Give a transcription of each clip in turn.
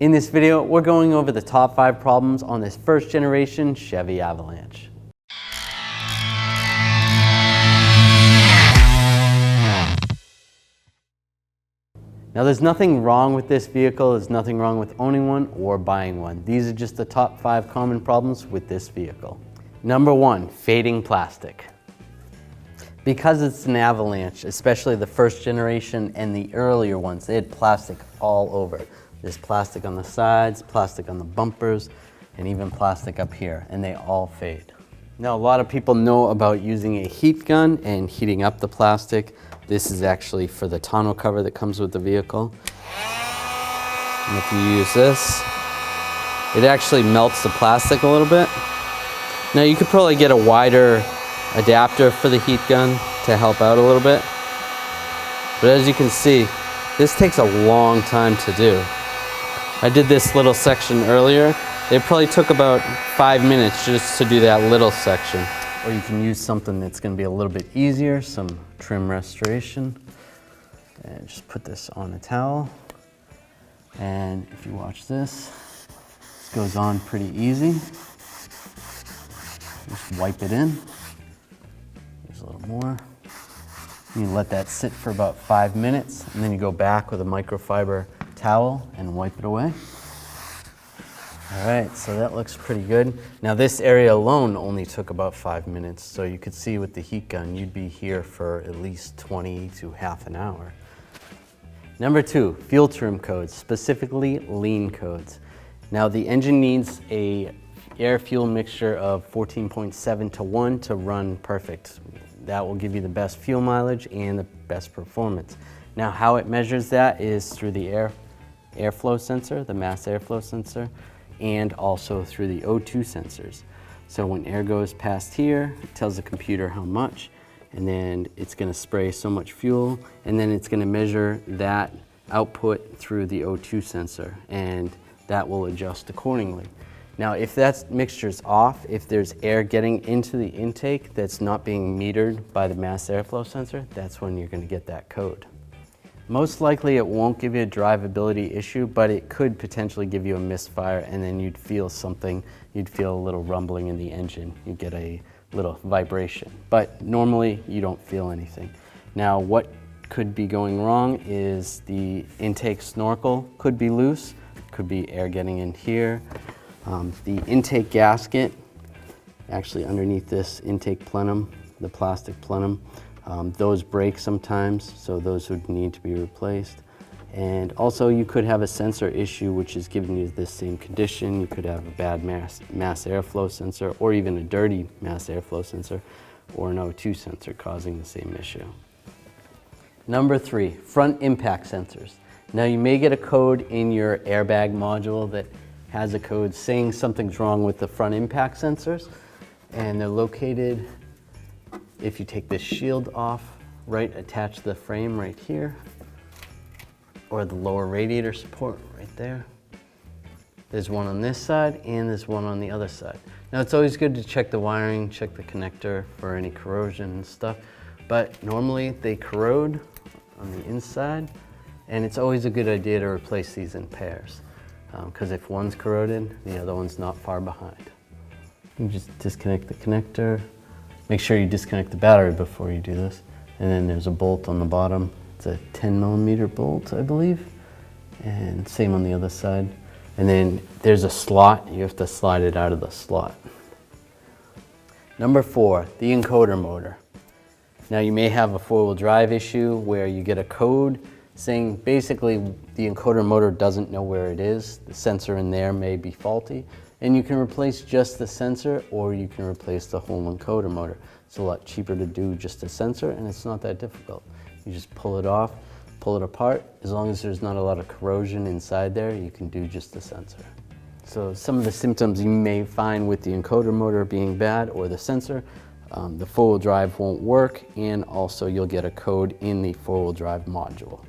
In this video, we're going over the top 5 problems on this first generation Chevy Avalanche. Now there's nothing wrong with this vehicle, there's nothing wrong with owning one or buying one. These are just the top 5 common problems with this vehicle. Number 1, fading plastic. Because it's an Avalanche, especially the first generation and the earlier ones, they had plastic all over. There's plastic on the sides, plastic on the bumpers, and even plastic up here, and they all fade. Now, a lot of people know about using a heat gun and heating up the plastic. This is actually for the tonneau cover that comes with the vehicle. And if you use this, it actually melts the plastic a little bit. Now, you could probably get a wider adapter for the heat gun to help out a little bit. But as you can see, this takes a long time to do. I did this little section earlier. It probably took about 5 minutes just to do that little section. Or you can use something that's going to be a little bit easier, some trim restoration. And just put this on a towel. And if you watch this goes on pretty easy. Just wipe it in. There's a little more. You let that sit for about 5 minutes, and then you go back with a microfiber towel and wipe it away. All right, so that looks pretty good. Now this area alone only took about 5 minutes, so you could see with the heat gun, you'd be here for at least 20 to half an hour. Number 2, fuel trim codes, specifically lean codes. Now the engine needs a air-fuel mixture of 14.7 to 1 to run perfect. That will give you the best fuel mileage and the best performance. Now how it measures that is through the airflow sensor, the mass airflow sensor, and also through the O2 sensors. So when air goes past here, it tells the computer how much, and then it's gonna spray so much fuel, and then it's gonna measure that output through the O2 sensor, and that will adjust accordingly. Now, if that mixture's off, if there's air getting into the intake that's not being metered by the mass airflow sensor, that's when you're gonna get that code. Most likely it won't give you a drivability issue, but it could potentially give you a misfire, and then you'd feel something, you'd feel a little rumbling in the engine. You'd get a little vibration, but normally you don't feel anything. Now, what could be going wrong is the intake snorkel could be loose, could be air getting in here. The intake gasket, actually underneath this intake plenum, the plastic plenum, those break sometimes, so those would need to be replaced. And also you could have a sensor issue which is giving you this same condition. You could have a bad mass airflow sensor, or even a dirty mass airflow sensor, or an O2 sensor causing the same issue. Number 3, front impact sensors. Now you may get a code in your airbag module that has a code saying something's wrong with the front impact sensors, and they're located, if you take this shield off, right attached to the frame right here, or the lower radiator support right there. There's one on this side and there's one on the other side. Now it's always good to check the wiring, check the connector for any corrosion and stuff, but normally they corrode on the inside, and it's always a good idea to replace these in pairs, because if one's corroded, the other one's not far behind. You just disconnect the connector. Make sure you disconnect the battery before you do this. And then there's a bolt on the bottom. It's a 10mm bolt, I believe. And same on the other side. And then there's a slot. You have to slide it out of the slot. Number 4, the encoder motor. Now you may have a 4-wheel drive issue where you get a code saying basically the encoder motor doesn't know where it is. The sensor in there may be faulty. And you can replace just the sensor, or you can replace the whole encoder motor. It's a lot cheaper to do just a sensor, and it's not that difficult. You just pull it off, pull it apart. As long as there's not a lot of corrosion inside there, you can do just the sensor. So some of the symptoms you may find with the encoder motor being bad or the sensor, the 4-wheel drive won't work, and also you'll get a code in the 4-wheel drive module.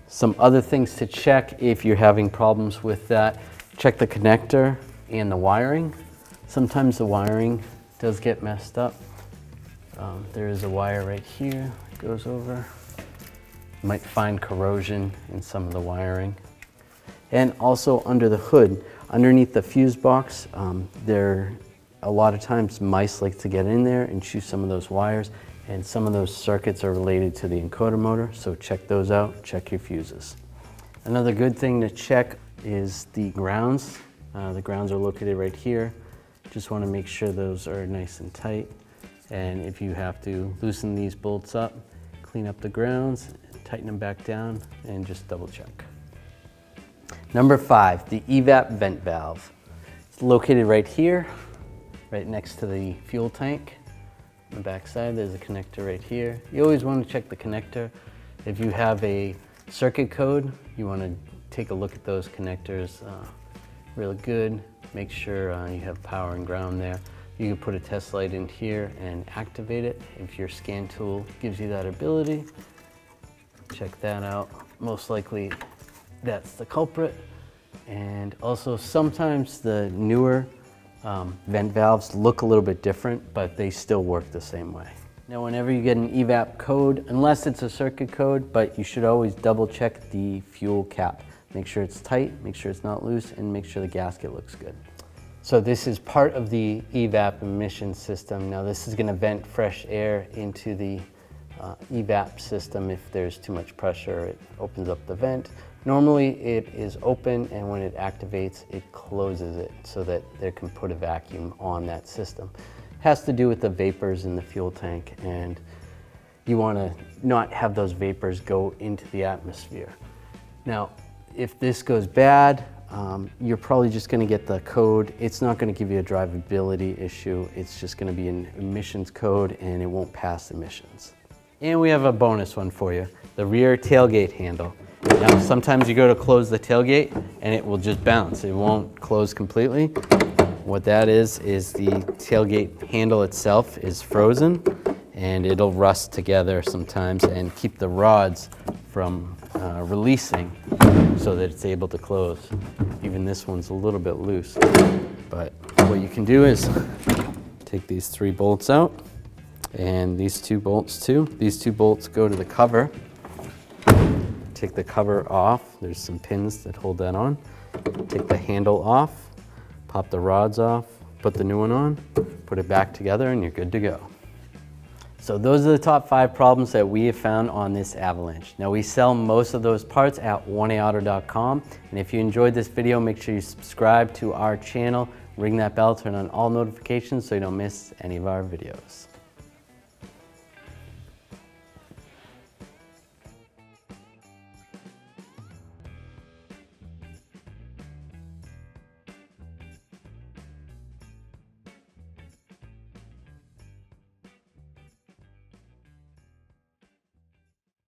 Some other things to check if you're having problems with that, check the connector and the wiring. Sometimes the wiring does get messed up. There is a wire right here that goes over. You might find corrosion in some of the wiring. And also under the hood, underneath the fuse box, a lot of times mice like to get in there and chew some of those wires, and some of those circuits are related to the encoder motor, so check those out, check your fuses. Another good thing to check is the grounds. The grounds are located right here. Just want to make sure those are nice and tight. And if you have to loosen these bolts up, clean up the grounds, tighten them back down, and just double check. Number 5, the EVAP vent valve. It's located right here, right next to the fuel tank. On the back side, there's a connector right here. You always want to check the connector. If you have a circuit code, you want to take a look at those connectors really good. Make sure you have power and ground there. You can put a test light in here and activate it if your scan tool gives you that ability. Check that out. Most likely that's the culprit. And also sometimes the newer vent valves look a little bit different, but they still work the same way. Now whenever you get an EVAP code, unless it's a circuit code, but you should always double check the fuel cap. Make sure it's tight, make sure it's not loose, and make sure the gasket looks good. So this is part of the EVAP emission system. Now this is going to vent fresh air into the EVAP system. If there's too much pressure, it opens up the vent. Normally it is open, and when it activates, it closes it so that they can put a vacuum on that system. It has to do with the vapors in the fuel tank, and you want to not have those vapors go into the atmosphere. Now, if this goes bad, you're probably just going to get the code. It's not going to give you a drivability issue. It's just going to be an emissions code, and it won't pass emissions. And we have a bonus one for you, the rear tailgate handle. Now, sometimes you go to close the tailgate and it will just bounce. It won't close completely. What that is the tailgate handle itself is frozen, and it'll rust together sometimes and keep the rods from releasing so that it's able to close. Even this one's a little bit loose. But what you can do is take these 3 bolts out, and these 2 bolts too. These 2 bolts go to the cover. Take the cover off. There's some pins that hold that on. Take the handle off, pop the rods off, put the new one on, put it back together, and you're good to go. So those are the top 5 problems that we have found on this Avalanche. Now we sell most of those parts at 1aauto.com, and if you enjoyed this video, make sure you subscribe to our channel, ring that bell, turn on all notifications so you don't miss any of our videos.